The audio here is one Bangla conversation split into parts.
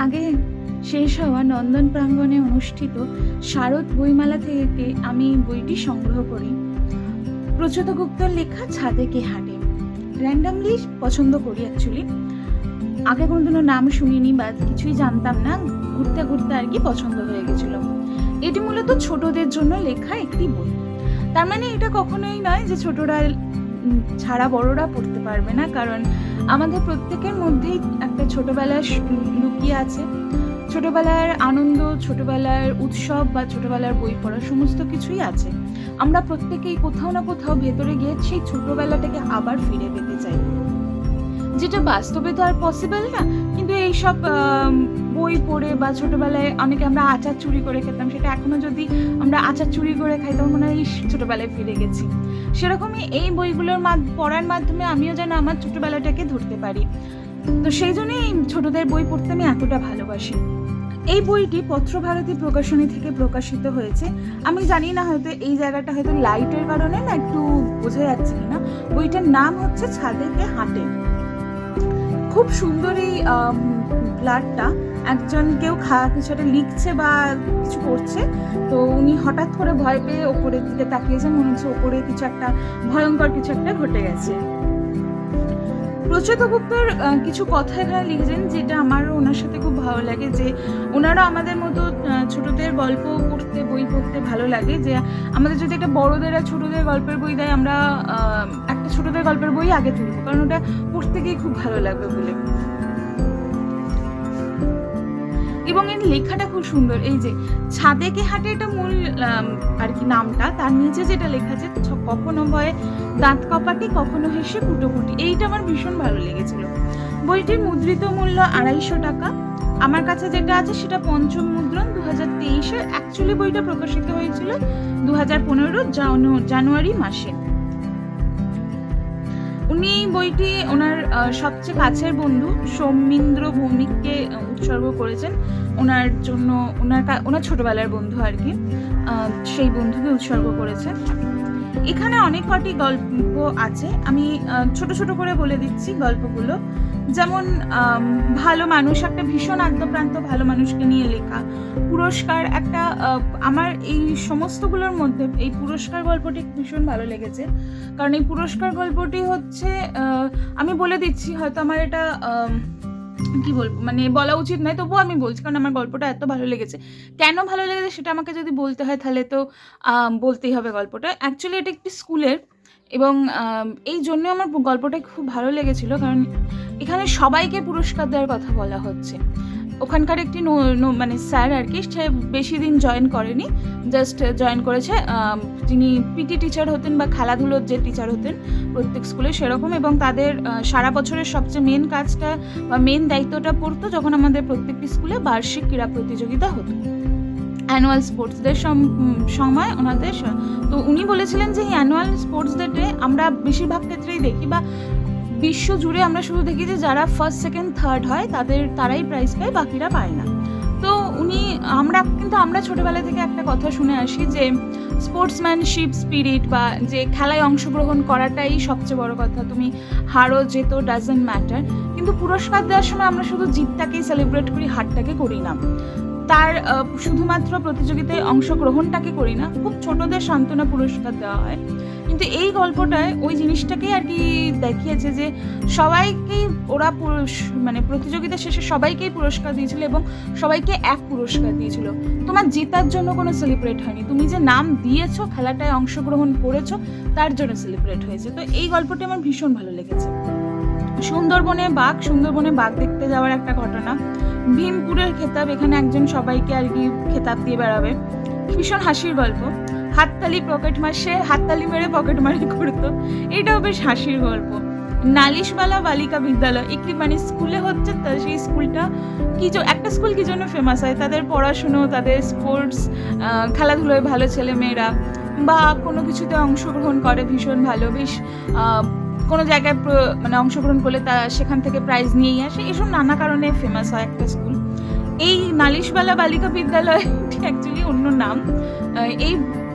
আগে শেষ হওয়া নন্দন প্রাঙ্গণে অনুষ্ঠিত শারদ বইমেলা থেকে আমি বইটি সংগ্রহ করি। প্রচ্ছদ গুপ্তর লেখা ছাদে কে হাঁটে। র্যান্ডামলি পছন্দ করি অ্যাকচুয়ালি। আগে কোনোদিনও নাম শুনিনি বা কিছুই জানতাম না, ঘুরতে ঘুরতে আর কি পছন্দ হয়ে গেছিল। এটি মূলত ছোটদের জন্য লেখা একটি বই। তার মানে এটা কখনোই নয় যে ছোটরা ছাড়া বড়রা পড়তে পারবে না, কারণ আমাদের প্রত্যেকের মধ্যেই একটা ছোটবেলা লুকিয়ে আছে। ছোটবেলার আনন্দ, ছোটবেলার উৎসব বা ছোটবেলার বই পড়া সমস্ত কিছুই আছে। আমরা প্রত্যেকেই কোথাও না কোথাও ভেতরে গিয়ে সেই ছোটবেলাটাকে আবার ফিরে পেতে চাই, যেটা বাস্তবে তো আর পসিবল না। কিন্তু এইসব বই পড়ে বা ছোটবেলায় অনেকে আমরা আচার চুরি করে খেতাম, সেটা এখনো যদি আমরা আচার চুরি করে খাই তখন মনে হয় ছোটবেলায় ফিরে গেছি। সেরকমই এই বইগুলোর পড়ার মাধ্যমে আমিও যেন আমার ছোটবেলাটাকে ধরতে পারি। তো সেই জন্যই ছোটদের বই পড়তে আমি এতটা ভালোবাসি। এই বইটি পত্রভারতী প্রকাশনী থেকে প্রকাশিত হয়েছে। আমি জানি না, হয়তো এই জায়গাটা হয়তো লাইটের কারণে না একটু বোঝা যাচ্ছে কিনা। বইটার নাম হচ্ছে ছাদে কে হাঁটে। খুব সুন্দর এই প্লটটা। একজন কেউ কিছু একটা লিখছে বা কিছু করছে, তো উনি হঠাৎ করে ভয় পেয়ে ওপরের দিকে তাকিয়েছেন, মনে হচ্ছে ওপরে কিছু একটা ভয়ঙ্কর কিছু একটা ঘটে গেছে। প্রচ্ছদ গুপ্তর কিছু কথা এখানে লিখেছেন, যেটা আমারও ওনার সাথে খুব ভালো লাগে, যে ওনারা আমাদের মতো ছোটদের গল্প পড়তে, বই পড়তে ভালো লাগে। যে আমাদের যদি একটা বড়দের আর ছোটদের গল্পের বই দেয়, আমরা একটা ছোটদের গল্পের বই আগে তুলবো, কারণ ওটা পড়তে গিয়ে খুব ভালো লাগবে বলে। এবং এর লেখাটা খুব সুন্দর। এই যে ছাদে কে হাঁটে, এটা মূল আর কি নামটা, তার নিচে যেটা লেখা আছে, কখনো ভয়ে দাঁত কপাটি, কখনো হেসে কুটোকুটি, এইটা আমার ভীষণ ভালো লেগেছিল। বইটির মুদ্রিত মূল্য 250 টাকা। আমার কাছে যেটা আছে সেটা পঞ্চম মুদ্রণ 2023-এ। অ্যাকচুয়ালি বইটা প্রকাশিত হয়েছিল 2015 জানুয়ারি মাসে। উনি বইটি ওনার সবচেয়ে কাছের বন্ধু সৌমিন্দ্র ভৌমিককে উৎসর্গ করেছেন। ওনার জন্য ওনার ছোটবেলার বন্ধু আর কি, সেই বন্ধুকে উৎসর্গ করেছেন। এখানে অনেক কটি গল্প আছে, আমি ছোট ছোট করে বলে দিচ্ছি গল্পগুলো। যেমন ভালো মানুষ, একটা ভীষণ আদ্যপ্রান্ত ভালো মানুষকে নিয়ে লেখা। পুরস্কার একটা, আমার এই সমস্তগুলোর মধ্যে এই পুরস্কার গল্পটি ভীষণ ভালো লেগেছে, কারণ এই পুরস্কার গল্পটি হচ্ছে, আমি বলে দিচ্ছি, হয়তো আমার এটা কি বলবো, মানে বলা উচিত নয়, তবুও আমি বলছি, কারণ আমার গল্পটা এত ভালো লেগেছে। কেন ভালো লেগেছে সেটা আমাকে যদি বলতে হয় তাহলে তো বলতেই হবে গল্পটা। অ্যাকচুয়ালি এটা একটি স্কুলের, এবং এই জন্য আমার গল্পটা খুব ভালো লেগেছিল, কারণ এখানে সবাইকে পুরস্কার দেওয়ার কথা বলা হচ্ছে। ওখানকার একটি মানে স্যার আর কি, সে বেশি দিন জয়েন করেনি, জাস্ট জয়েন করেছে, যিনি পিটি টিচার হতেন বা খেলাধুলোর যে টিচার হতেন প্রত্যেক স্কুলে সেরকম, এবং তাদের সারা বছরের সবচেয়ে মেন কাজটা বা মেন দায়িত্বটা পড়তো যখন আমাদের প্রত্যেকটি স্কুলে বার্ষিক ক্রীড়া প্রতিযোগিতা হতো, অ্যানুয়াল স্পোর্টস ডের সময় ওনাদের। তো উনি বলেছিলেন যে এই অ্যানুয়াল স্পোর্টস ডেতে আমরা বেশিরভাগ ক্ষেত্রেই দেখি, বা বিশ্ব জুড়ে আমরা শুধু দেখি যে যারা ফার্স্ট সেকেন্ড থার্ড হয় তারাই প্রাইজ পায়, বাকিরা পায় না। তো আমরা ছোটবেলা থেকে একটা কথা শুনে আসি যে স্পোর্টসম্যানশিপ স্পিরিট, বা যে খেলায় অংশগ্রহণ করাটাই সবচেয়ে বড় কথা, তুমি হারো যেতো ডাজন্ট ম্যাটার। কিন্তু পুরস্কার দেওয়ার সময় আমরা শুধু জিতটাকেই সেলিব্রেট করি, হারটাকে করি না, তার শুধুমাত্র প্রতিযোগিতায় অংশগ্রহণটাকে করি না, খুব ছোটদের সান্ত্বনা পুরস্কার দেওয়া হয়। কিন্তু এই গল্পটায় ওই জিনিসটাকেই আর কি দেখিয়েছে, যে সবাইকেই ওরা মানে প্রতিযোগিতা শেষে সবাইকেই পুরস্কার দিয়েছিল, এবং সবাইকে এক পুরস্কার দিয়েছিল। তোমার জেতার জন্য কোনো সেলিব্রেট হয়নি, তুমি যে নাম দিয়েছো, খেলাটায় অংশগ্রহণ করেছো, তার জন্য সেলিব্রেট হয়েছে। তো এই গল্পটি আমার ভীষণ ভালো লেগেছে। সুন্দরবনে বাঘ দেখতে যাওয়ার একটা ঘটনা, ভীমপুরের খেতাব, এখানে একজন সবাইকে আর কি খেতাব দিয়ে বেড়াবে, ভীষণ হাসির গল্প। হাততালি মেরে পকেট মারি করতো, এটাও বেশ হাসির গল্প। নালিশওয়ালা বালিকা বিদ্যালয়, একটি মানে স্কুলে হচ্ছে, সেই স্কুলটা একটা স্কুল কি জন্য ফেমাস হয়, তাদের পড়াশুনো, তাদের স্পোর্টস, খেলাধুলোয় ভালো ছেলে মেয়েরা, বা কোনো কিছুতে অংশগ্রহণ করে ভীষণ ভালো, বেশ কোনো জায়গায় মানে অংশগ্রহণ করলে সেখান থেকে প্রাইজ নিয়েই আসে, এসব নানা কারণে ফেমাস হয় একটা স্কুল। এই নালিশওয়ালা বালিকা বিদ্যালয়টি অ্যাকচুয়ালি অন্য নাম।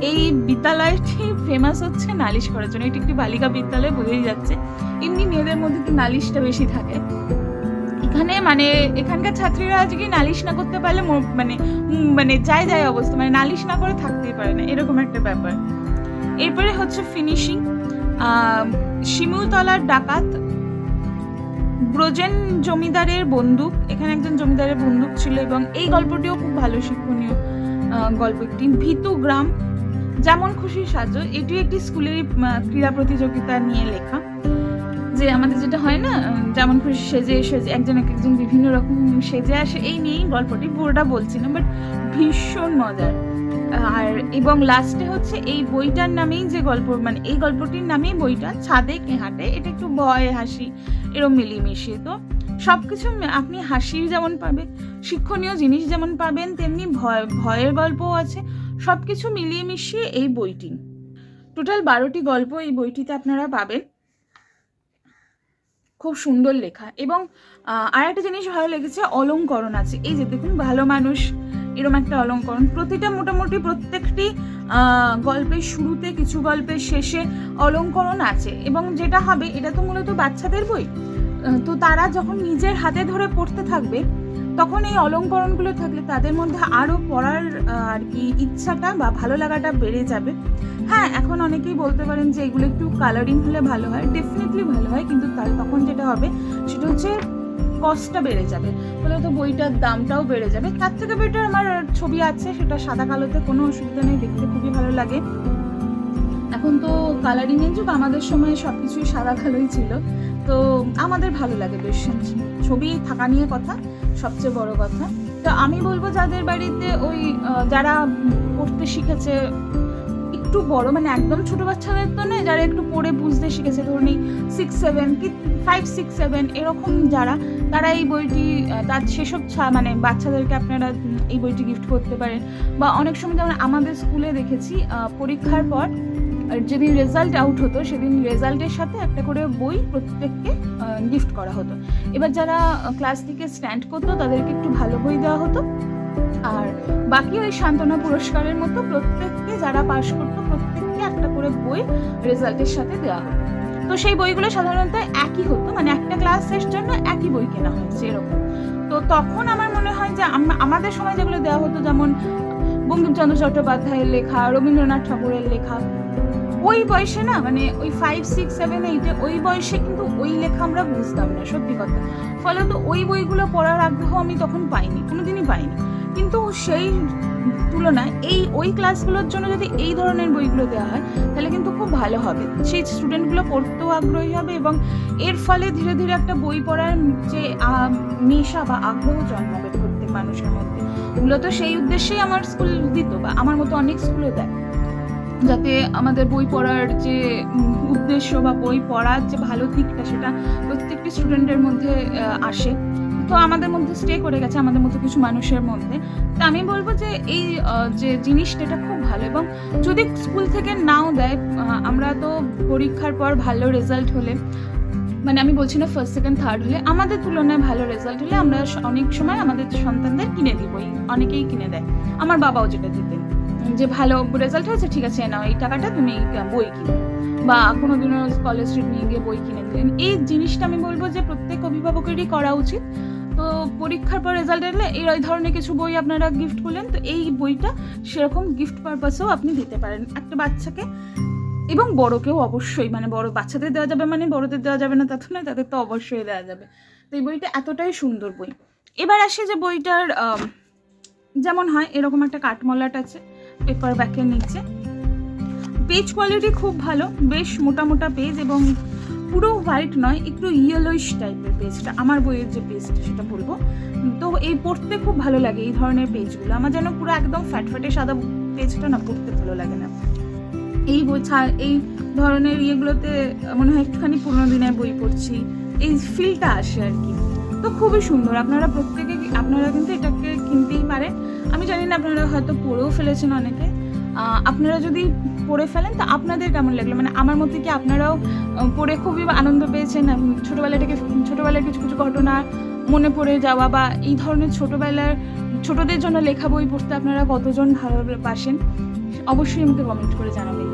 এই বিদ্যালয়টি ফেমাস হচ্ছে নালিশ করার জন্য। এটি একটি বালিকা বিদ্যালয়, বোঝাই যাচ্ছে, এমনি মেয়েদের মধ্যে একটু নালিশটা বেশি থাকে। এখানে মানে এখানকার ছাত্রীরা আজকে নালিশ না করতে পারলে মানে যায় অবস্থা, মানে নালিশ না করে থাকতেই পারে না, এরকম একটা ব্যাপার। এরপরে হচ্ছে ফিনিশিং, শিমুলতলার ডাকাত, ব্রজেন জমিদারের বন্দুক। এখানে একজন জমিদারের বন্দুক ছিল এবং এই গল্পটিও খুব ভালো শিক্ষণীয় গল্প একটি। ভীতু গ্রাম, যেমন খুশি সাজো, এটি একটি স্কুলের ক্রীড়া প্রতিযোগিতা নিয়ে লেখা, যে আমাদের যেটা হয় না যেমন খুশি সেজে একজন বিভিন্ন রকম সেজে আসে, এই নিয়েই গল্পটি, পুরোটা বলছি না, বাট ভীষণ মজার। আর এবং লাস্টে হচ্ছে এই বইটার নামেই যে গল্প, মানে এই গল্পটির নামেই বইটা, ছাদে কে হাঁটে, এটা একটু ভয় হাসি এরম মিলিয়ে তো সব কিছু আপনি হাসির যেমন পাবে, শিক্ষণীয় জিনিস যেমন পাবেন, তেমনি ভয়ের গল্পও আছে, সব কিছু মিলিয়ে মিশিয়ে এই বইটি। টোটাল 12টি গল্প এই বইটিতে আপনারা পাবেন। খুব সুন্দর লেখা। এবং আর একটা জিনিস ভালো লেগেছে, অলংকরণ আছে। এই যে দেখুন, ভালো মানুষ এরম একটা অলংকরণ, প্রতিটা মোটামুটি প্রত্যেকটি গল্পের শুরুতে, কিছু গল্পের শেষে অলংকরণ আছে। এবং যেটা হবে, এটা তো মূলত বাচ্চাদের বই, তো তারা যখন নিজের হাতে ধরে পড়তে থাকবে, তখন এই অলংকরণগুলো থাকলে তাদের মধ্যে আরও পড়ার আর কি ইচ্ছাটা বা ভালো লাগাটা বেড়ে যাবে। হ্যাঁ, এখন অনেকেই বলতে পারেন যে এগুলো একটু কালারিং হলে ভালো হয়, ডেফিনেটলি ভালো হয়, কিন্তু তখন যেটা হবে সেটা হচ্ছে কস্টটা বেড়ে যাবে, ফলে তো বইটার দামটাও বেড়ে যাবে। তার থেকে বেটার আমার ছবি আছে, সেটা সাদা কালোতে কোনো অসুবিধা নেই, দেখতে খুবই ভালো লাগে। এখন তো কালারিংয়ের যুগ, আমাদের সময় সব কিছুই সাদা কালোই ছিল, তো আমাদের ভালো লাগে বেশ। ছবি থাকা নিয়ে কথা, সবচেয়ে বড় কথা। তো আমি বলবো যাদের বাড়িতে ওই যারা পড়তে শিখেছে একটু বড়, মানে একদম ছোট বাচ্চাদের তো নয়, যারা একটু পড়ে বুঝতে শিখেছে, ধরুন 6-7 কি 5-6-7 এরকম তারা এই বইটি তার সেসব মানে বাচ্চাদেরকে আপনারা এই বইটি গিফট করতে পারেন। বা অনেক সময় যেমন আমাদের স্কুলে দেখেছি, পরীক্ষার পর যেদিন রেজাল্ট আউট হতো, সেদিন রেজাল্টের সাথে একটা করে বই প্রত্যেককে গিফট করা হতো। এবার যারা ক্লাস থেকে স্ট্যান্ড করতো তাদেরকে একটু ভালো বই দেওয়া হতো, আর বাকি ওই সান্ত্বনা পুরস্কারের মতো প্রত্যেককে যারা পাস করতো প্রত্যেককে একটা করে বই রেজাল্টের সাথে দেওয়া হতো। তো সেই বইগুলো সাধারণত একই হতো, মানে একটা ক্লাসের জন্য একই বই কেনা হয়েছে এরকম। তো তখন আমার মনে হয় যে আমাদের সময় যেগুলো দেওয়া হতো, যেমন বঙ্কিমচন্দ্র চট্টোপাধ্যায়ের লেখা, রবীন্দ্রনাথ ঠাকুরের লেখা, ওই বয়সে না, মানে ওই 5-6-7-8 ওই বয়সে কিন্তু ওই লেখা আমরা বুঝতাম না, সত্যি কথা। ফলে তো ওই বইগুলো পড়ার আগ্রহ আমি তখন পাইনি, কোনোদিনই পাইনি। কিন্তু সেই তুলনায় ওই ক্লাসগুলোর জন্য যদি এই ধরনের বইগুলো দেওয়া হয়, তাহলে কিন্তু খুব ভালো হবে, সেই স্টুডেন্টগুলো পড়তেও আগ্রহী হবে, এবং এর ফলে ধীরে ধীরে একটা বই পড়ার যে নেশা বা আগ্রহ জন্মাবে প্রত্যেক মানুষের মধ্যে। মূলত সেই উদ্দেশ্যেই আমার স্কুল দিত, বা আমার মতো অনেক স্কুলও দেয়, যাতে আমাদের বই পড়ার যে উদ্দেশ্য বা বই পড়ার যে ভালো দিকটা, সেটা প্রত্যেকটি স্টুডেন্টের মধ্যে আসে। তো আমাদের মধ্যে স্টে করে গেছে, আমাদের মধ্যে কিছু মানুষের মধ্যে। তো আমি বলবো যে এই যে জিনিসটা, এটা খুব ভালো। এবং যদি স্কুল থেকে নাও দেয়, আমরা তো পরীক্ষার পর ভালো রেজাল্ট হলে, মানে আমি বলছি না ফার্স্ট সেকেন্ড থার্ড হলে, আমাদের তুলনায় ভালো রেজাল্ট হলে আমরা অনেক সময় আমাদের সন্তানদের কিনে দিই বই, অনেকেই কিনে দেয়। আমার বাবাও যেটা দিতেন, যে ভালো রেজাল্ট হয়েছে, ঠিক আছে নাও এই টাকাটা তুমি বই কিনো, বা কোনোদিনও কলেজ স্ট্রিট নিয়ে গিয়ে বই কিনে দিলেন। এই জিনিসটা আমি বলবো যে প্রত্যেক অভিভাবকেরই করা উচিত। তো পরীক্ষার পর রেজাল্ট এলে এই ধরনের কিছু বই আপনারা গিফট করলেন, তো এই বইটা সেরকম গিফট পারপাসেও আপনি দিতে পারেন একটা বাচ্চাকে, এবং বড়কেও অবশ্যই, মানে বড় বাচ্চাদের দেওয়া যাবে, মানে বড়দের দেওয়া যাবে না তা তো নয়, তাদের তো অবশ্যই দেওয়া যাবে। তো এই বইটা এতটাই সুন্দর বই। এবার আসে যে বইটার যেমন হয় এরকম একটা কাঠমলাট আছে পেপার ব্যাকের নিচে, পেজ কোয়ালিটি খুব ভালো, বেশ মোটা মোটা পেজ, এবং পুরো হোয়াইট নয়, একটু ইয়েলোইশ টাইপের পেজটা, আমার বইয়ের যে পেজটা সেটা বলবো। তো এই পড়তে খুব ভালো লাগে এই ধরনের পেজগুলো, আমার যেন পুরো একদম ফ্যাটফ্যাটে সাদা পেজটা না পড়তে ভালো লাগে না। এই বই এই ধরনের ইয়েগুলোতে মনে হয় একটুখানি পুরোনো দিনের বই পড়ছি, এই ফিলটা আসে আর কি। তো খুবই সুন্দর, আপনারা কিন্তু এটাকে কিনতেই পারেন। আমি জানি না আপনারা হয়তো পড়েও ফেলেছেন অনেকে, আপনারা যদি পড়ে ফেলেন তো আপনাদের কেমন লাগলো, মানে আমার মধ্যে কি আপনারাও পড়ে খুবই আনন্দ পেয়েছেন, ছোটোবেলার কিছু কিছু ঘটনা মনে পড়ে যাওয়া, বা এই ধরনের ছোটদের জন্য লেখা বই পড়তে আপনারা কতজন ভালোবাসেন, অবশ্যই আমাকে কমেন্ট করে জানাবেন।